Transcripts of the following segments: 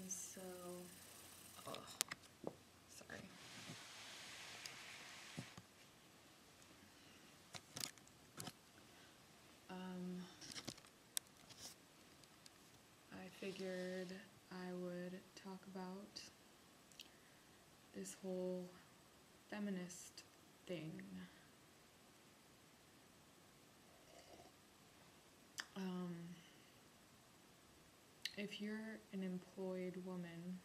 So, oh, sorry. I figured I would talk about this whole feminist thing. If you're an employed woman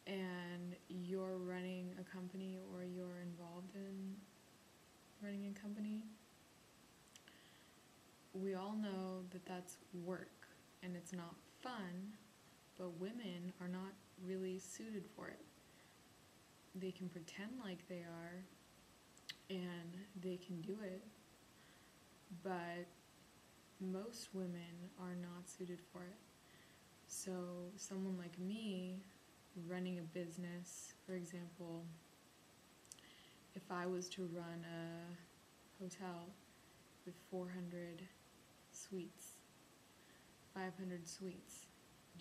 and you're running a company or you're involved in running a company, we all know that that's work and it's not fun, but women are not really suited for it. They can pretend like they are and they can do it, but most women are not suited for it. So someone like me running a business, for example, if I was to run a hotel with 400 suites, 500 suites,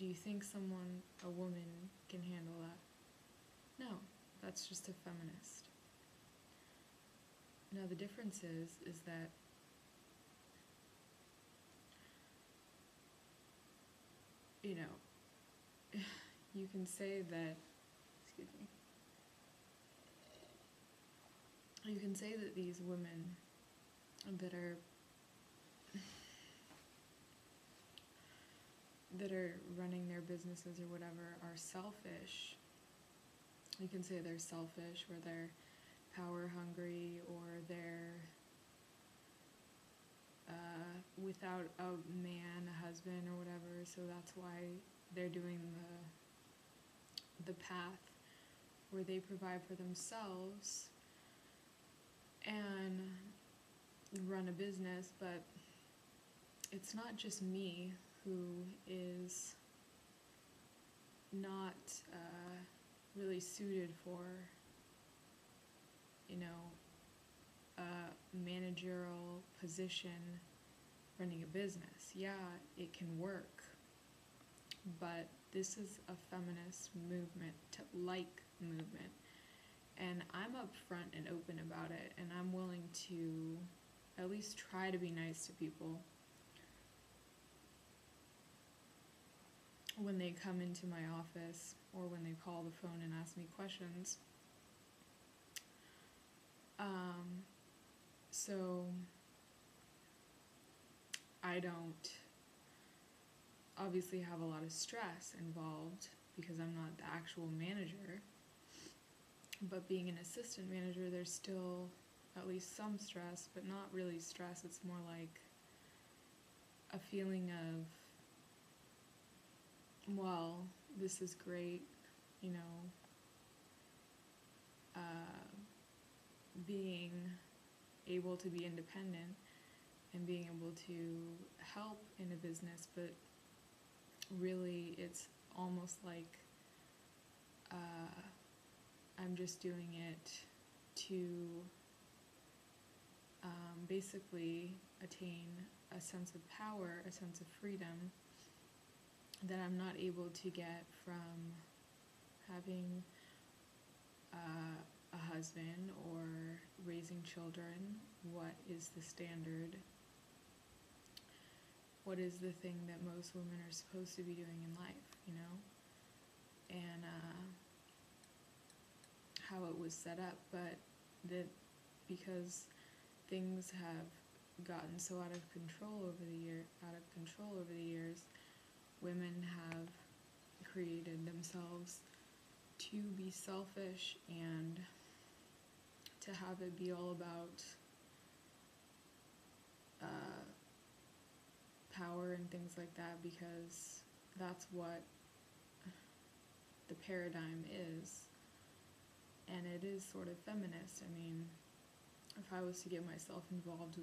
do you think a woman can handle that? No, that's just a feminist. Now the difference is that you can say that, you can say that these women that are running their businesses or whatever are selfish. You can say they're selfish, or they're power hungry, or they're without a man, a husband, or whatever, so that's why they're doing the path where they provide for themselves and run a business. But it's not just me who is not really suited for, a managerial position running a business. Yeah, it can work, but this is a feminist movement, movement, and I'm upfront and open about it, and I'm willing to at least try to be nice to people when they come into my office or when they call the phone and ask me questions. So I don't obviously have a lot of stress involved because I'm not the actual manager, but being an assistant manager, there's still at least some stress, but not really stress. It's more like a feeling of, well, this is great, being able to be independent and being able to help in a business, but really it's almost like I'm just doing it to basically attain a sense of power, a sense of freedom that I'm not able to get from having a husband or raising children. What is the standard? What is the thing that most women are supposed to be doing in life, and how it was set up, but that because things have gotten so out of control over the years, women have created themselves to be selfish and to have it be all about power and things like that, because that's what the paradigm is, and it is sort of feminist. I mean, if I was to get myself involved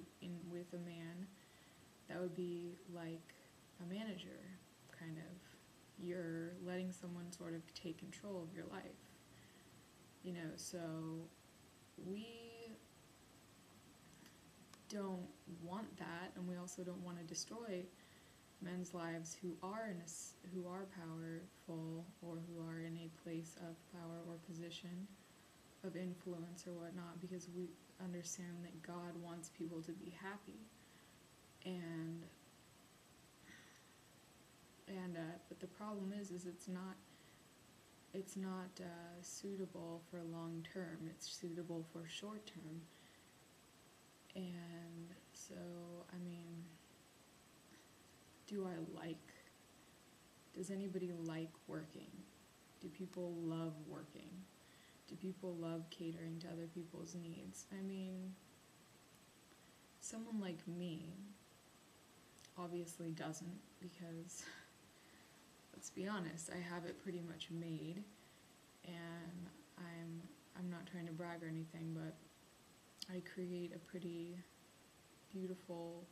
with a man, that would be like a manager, kind of. You're letting someone sort of take control of your life, so we don't want that, and we also don't want to destroy men's lives who are who are powerful, or who are in a place of power or position of influence or whatnot, because we understand that God wants people to be happy, and but the problem is it's not suitable for long term. It's suitable for short term. And so, I mean, does anybody like working? Do people love working? Do people love catering to other people's needs? I mean, someone like me obviously doesn't, because let's be honest, I have it pretty much made, and I'm not trying to brag or anything, but I create a pretty beautiful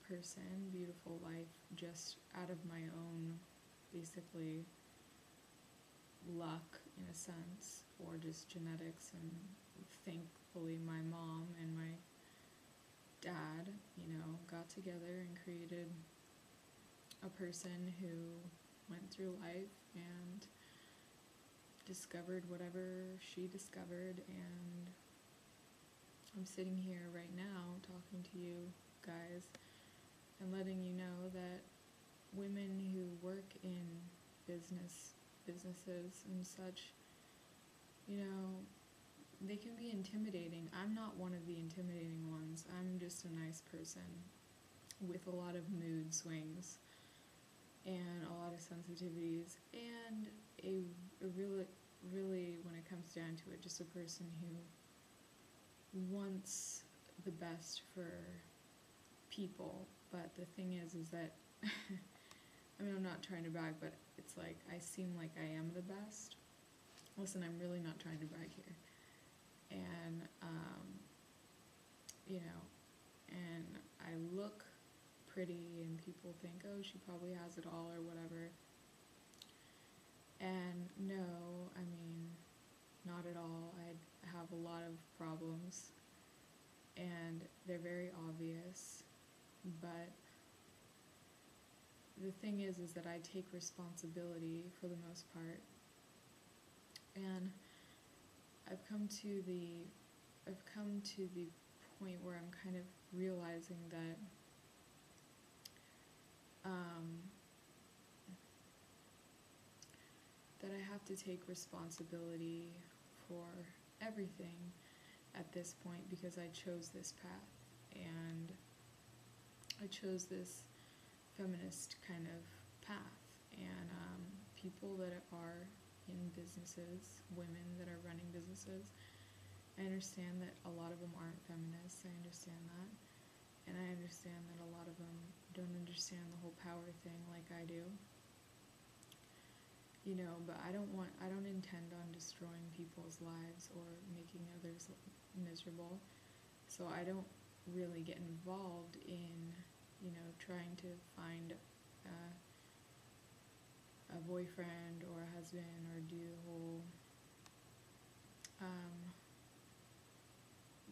person, beautiful life, just out of my own, basically, luck in a sense, or just genetics. And thankfully my mom and my dad, got together and created a person who went through life and discovered whatever she discovered, and I'm sitting here right now talking to you guys and letting you know that women who work in businesses and such, they can be intimidating. I'm not one of the intimidating ones. I'm just a nice person with a lot of mood swings and a lot of sensitivities, and a really, when it comes down to it, just a person who wants the best for people. But the thing is that I mean, I'm not trying to brag, but it's like I seem like I am the best. Listen, I'm really not trying to brag here. And and I look pretty, and people think, oh, she probably has it all or whatever. And no, I mean, not at all. I have a lot of problems, and they're very obvious, but the thing is that I take responsibility for the most part, and I've come to the point where I'm kind of realizing that that I have to take responsibility for everything at this point, because I chose this path, and I chose this feminist kind of path. And people that are in businesses, women that are running businesses, I understand that a lot of them aren't feminists. I understand that. And I understand that a lot of them don't understand the whole power thing like I do. But I don't intend on destroying people's lives or making others miserable. So I don't really get involved in, trying to find a boyfriend or a husband, or do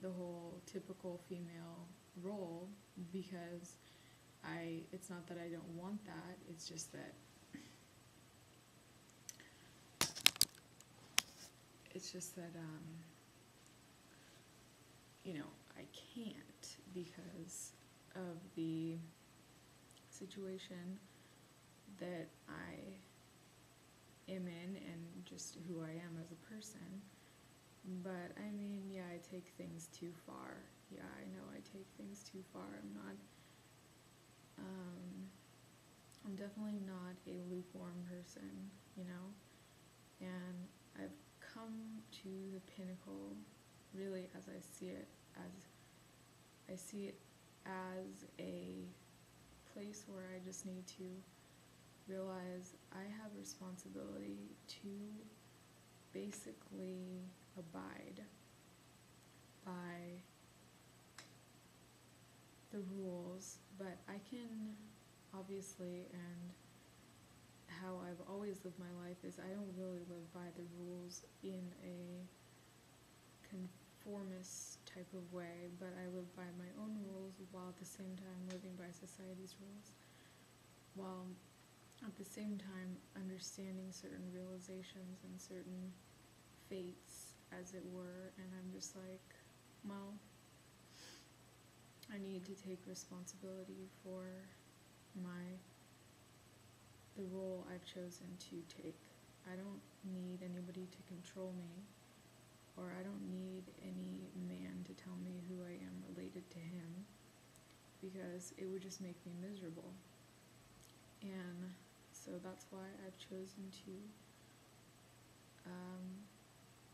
the whole typical female role, because it's not that I don't want that, it's just that I can't, because of the situation that I am in and just who I am as a person. But I mean, yeah, I take things too far. Yeah, I know I take things too far. I'm definitely not a lukewarm person, and I've come to the pinnacle, really, as I see it as a place where I just need to realize I have responsibility to basically abide by the rules, but I can obviously, and how I've always lived my life is I don't really live by the rules in a conformist type of way, but I live by my own rules while at the same time living by society's rules. while at the same time understanding certain realizations and certain fates, as it were. And I'm just like, well, I need to take responsibility for the role I've chosen to take. I don't need anybody to control me, or I don't need any man to tell me who I am related to him, because it would just make me miserable. And so that's why I've chosen to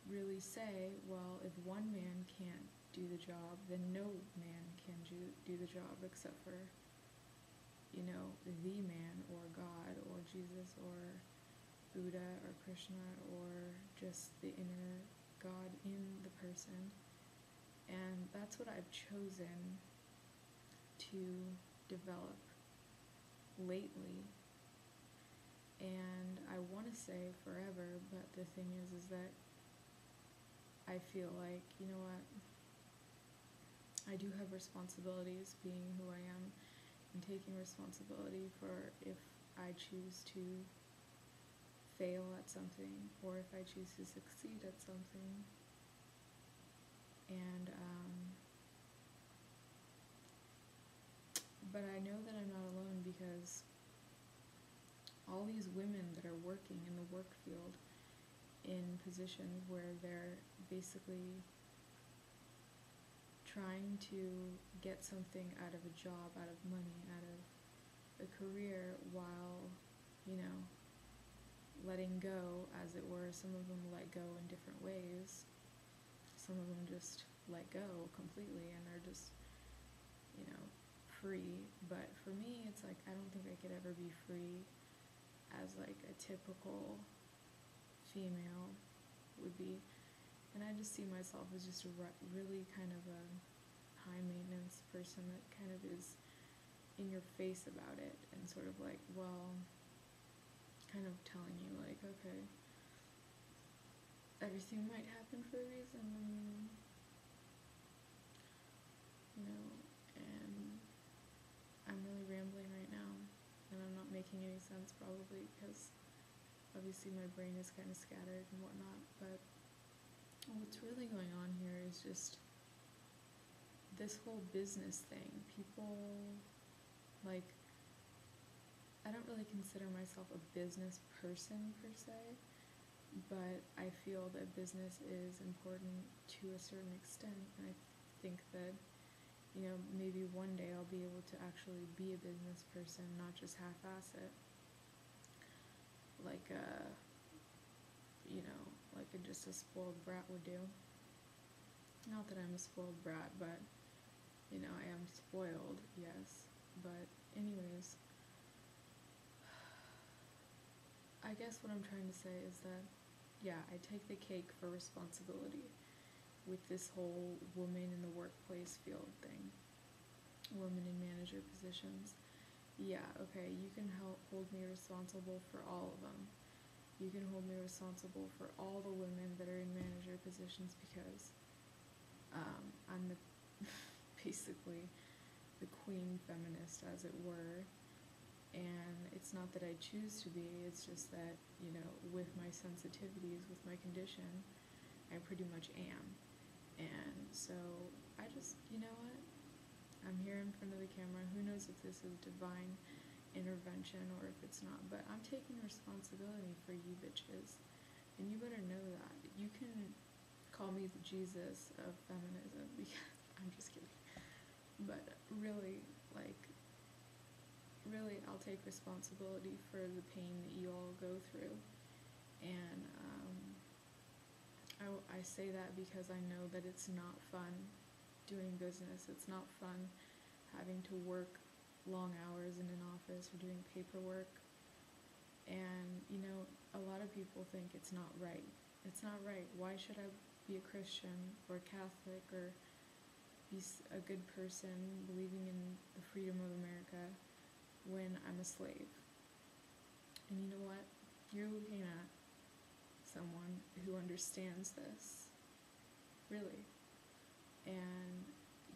really say, well, if one man can't do the job, then no man can do the job except for, the man, or God, or Jesus, or Buddha, or Krishna, or just the inner God in the person. And that's what I've chosen to develop lately. And I want to say forever, but the thing is that I feel like, you know what, I do have responsibilities being who I am, and taking responsibility for if I choose to fail at something, or if I choose to succeed at something. And but I know that I'm not alone, because all these women that are working in the work field in positions where they're basically trying to get something out of a job, out of money, out of a career, while, letting go, as it were. Some of them let go in different ways. Some of them just let go completely, and they're just, free. But for me, it's like, I don't think I could ever be free as like a typical female would be. And I just see myself as just a really kind of a high maintenance person that kind of is in your face about it, and sort of like, well, kind of telling you like, okay, everything might happen for a reason, and and I'm really rambling right now, and I'm not making any sense, probably because obviously my brain is kind of scattered and whatnot. But what's really going on here is just this whole business thing. People, like, I don't really consider myself a business person per se, but I feel that business is important to a certain extent, and I think that, maybe one day I'll be able to actually be a business person, not just half-ass it, like just a spoiled brat would do. Not that I'm a spoiled brat, but, I am spoiled, yes. But anyways, I guess what I'm trying to say is that, yeah, I take the cake for responsibility with this whole woman in the workplace field thing. Women in manager positions. Yeah, okay, you can hold me responsible for all of them. You can hold me responsible for all the women that are in manager positions, because I'm basically the queen feminist, as it were. And it's not that I choose to be, it's just that, with my sensitivities, with my condition, I pretty much am. And so I just, you know what? I'm here in front of the camera. Who knows if this is divine intervention or if it's not, but I'm taking responsibility for you bitches, and you better know that. You can call me the Jesus of feminism, because I'm just kidding, but really, I'll take responsibility for the pain that you all go through. And I say that because I know that it's not fun doing business. It's not fun having to work long hours in an office or doing paperwork. And, a lot of people think it's not right. It's not right. Why should I be a Christian or a Catholic or be a good person believing in the freedom of America when I'm a slave? And you know what? You're looking at someone who understands this, really. And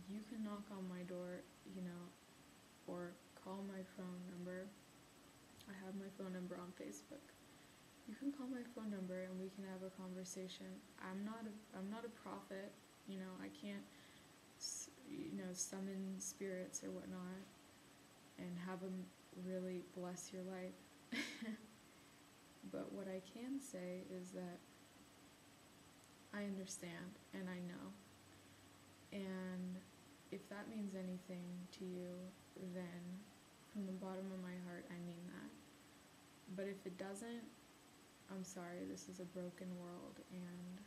you can knock on my door, or call my phone number I have my phone number on Facebook. You can call my phone number and we can have a conversation. I'm not a prophet, I can't summon spirits or whatnot and have them really bless your life. But what I can say is that I understand and I know. And if that means anything to you, then from the bottom of my heart, I mean that. But if it doesn't, I'm sorry, this is a broken world, and,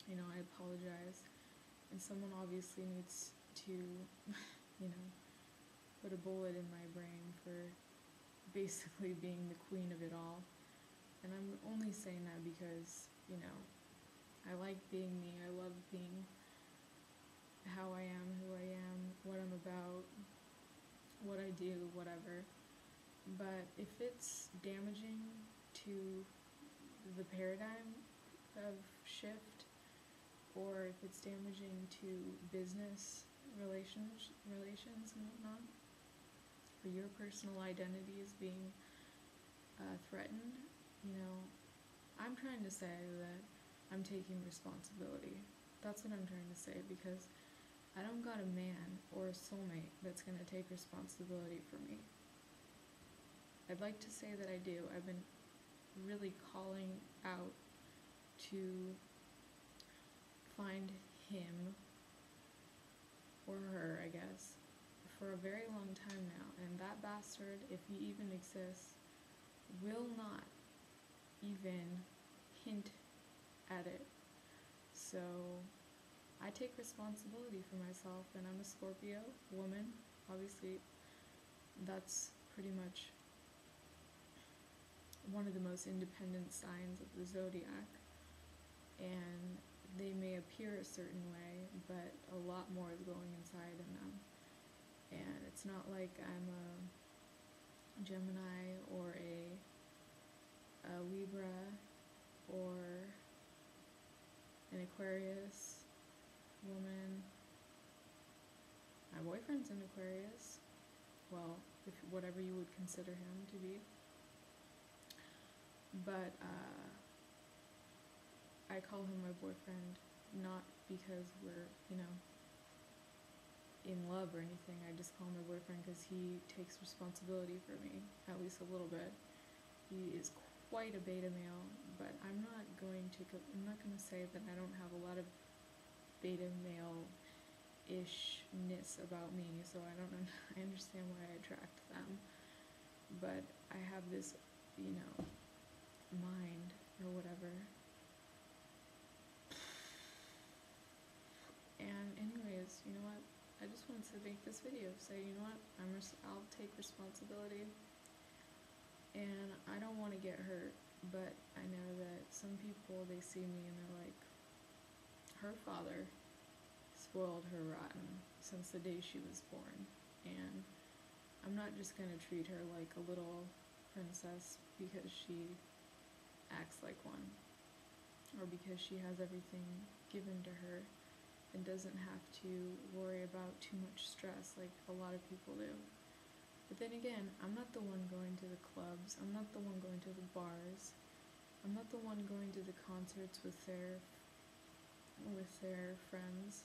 I apologize. And someone obviously needs to, put a bullet in my brain for basically being the queen of it all. And I'm only saying that because, I like being me. I love being how I am, who I am, what I'm about, what I do, whatever. But if it's damaging to the paradigm of shift, or if it's damaging to business relations and whatnot, or your personal identity is being threatened, I'm trying to say that I'm taking responsibility. That's what I'm trying to say, because I don't got a man or a soulmate that's going to take responsibility for me. I'd like to say that I do. I've been really calling out to find him, or her, I guess, for a very long time now. And that bastard, if he even exists, will not even hint at it. So I take responsibility for myself, and I'm a Scorpio woman. Obviously, that's pretty much one of the most independent signs of the zodiac, and they may appear a certain way, but a lot more is going inside in them. And it's not like I'm a Gemini or a Libra or an Aquarius woman. My boyfriend's an Aquarius. Well, if whatever you would consider him to be. But I call him my boyfriend not because we're, in love or anything. I just call him my boyfriend because he takes responsibility for me, at least a little bit. He is quite a beta male, but I'm not going to say that I don't have a lot of beta male-ishness about me, so I understand why I attract them. But I have this, mind or whatever. And anyways, you know what? I just wanted to make this video, say, you know what? I'll take responsibility. And I don't want to get hurt, but I know that some people, they see me and they're like, her father spoiled her rotten since the day she was born. And I'm not just going to treat her like a little princess because she acts like one, or because she has everything given to her and doesn't have to worry about too much stress like a lot of people do. But then again, I'm not the one going to the clubs, I'm not the one going to the bars, I'm not the one going to the concerts with their friends.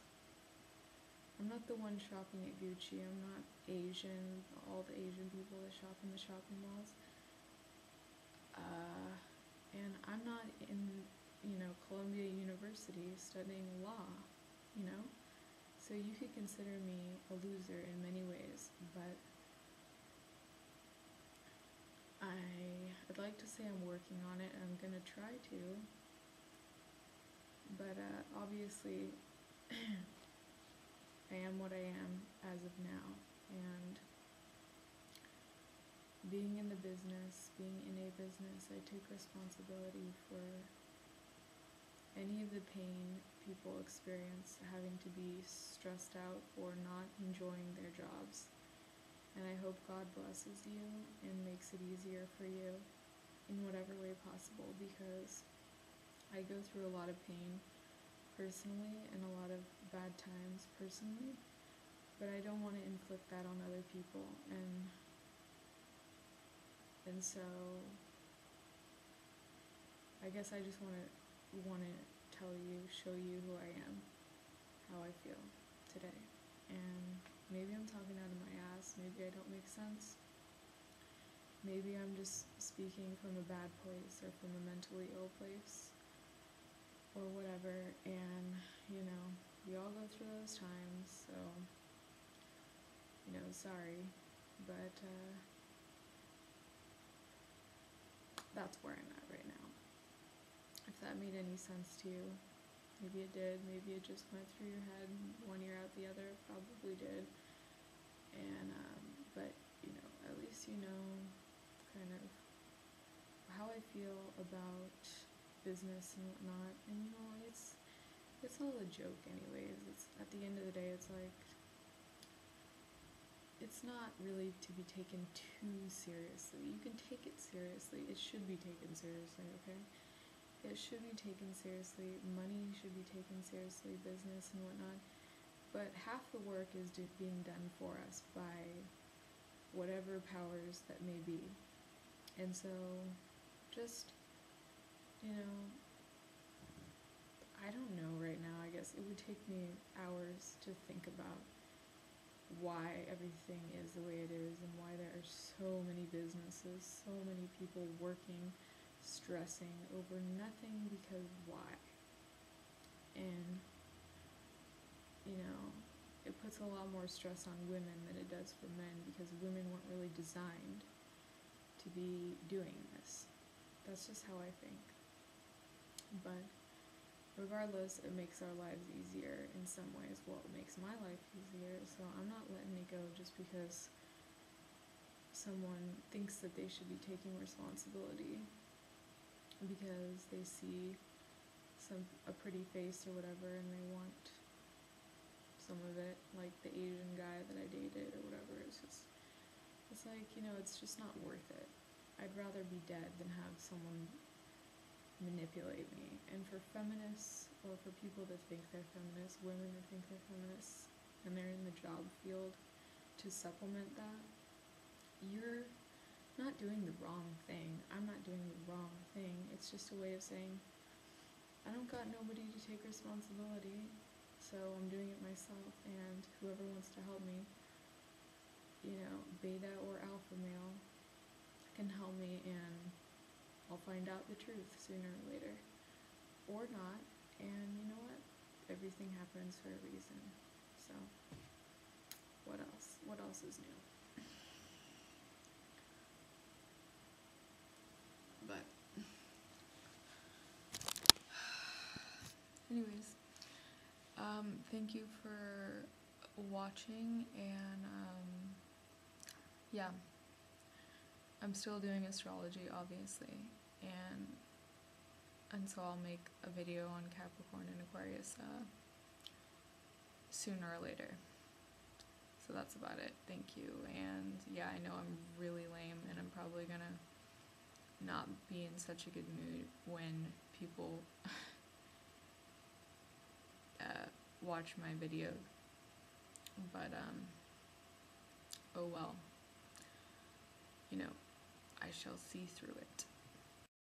I'm not the one shopping at Gucci. I'm not Asian, all the Asian people that shop in the shopping malls. And I'm not in, Columbia University studying law, So you could consider me a loser in many ways, but I'd like to say I'm working on it, and I'm going to try to. But obviously, I am what I am as of now, and being in a business, I take responsibility for any of the pain people experience having to be stressed out or not enjoying their jobs. And I hope God blesses you and makes it easier for you in whatever way possible, because I go through a lot of pain personally and a lot of bad times personally, but I don't want to inflict that on other people. And And so I guess I just want to tell you, show you who I am, how I feel today. And maybe I'm talking out of my ass, maybe I don't make sense. Maybe I'm just speaking from a bad place or from a mentally ill place or whatever, and you know, we all go through those times, so you know, sorry, but that's where I'm at right now. If that made any sense to you, maybe it did, maybe it just went through your head one ear out the other, probably did. And but you know, at least you know kind of how I feel about business and whatnot. And you know, it's all a joke anyways. It's at the end of the day, it's like, it's not really to be taken too seriously. You can take it seriously. It should be taken seriously, okay? It should be taken seriously. Money should be taken seriously, business and whatnot. But half the work is being done for us by whatever powers that may be. And so, just, you know, I don't know right now. I guess it would take me hours to think about why everything is the way it is and why there are so many businesses, so many people working, stressing over nothing, because why? And you know, it puts a lot more stress on women than it does for men, because women weren't really designed to be doing this. That's just how I think. But regardless, it makes our lives easier in some ways. Well, it makes my life easier, so I'm not letting it go just because someone thinks that they should be taking responsibility because they see a pretty face or whatever and they want some of it, like the Asian guy that I dated or whatever. It's like, you know, it's just not worth it. I'd rather be dead than have someone manipulate me. And for feminists, or for people that think they're feminists, women that think they're feminists, and they're in the job field to supplement that, you're not doing the wrong thing. I'm not doing the wrong thing. It's just a way of saying, I don't got nobody to take responsibility, so I'm doing it myself, and whoever wants to help me, you know, beta or alpha male, can help me, and I'll find out the truth sooner or later. Or not, and you know what? Everything happens for a reason. So, what else? What else is new? But, anyways, thank you for watching, and yeah, I'm still doing astrology, obviously, and so I'll make a video on Capricorn and Aquarius sooner or later. So that's about it. Thank you. And yeah, I know I'm really lame, and I'm probably gonna not be in such a good mood when people watch my video, but oh well, you know, I shall see through it.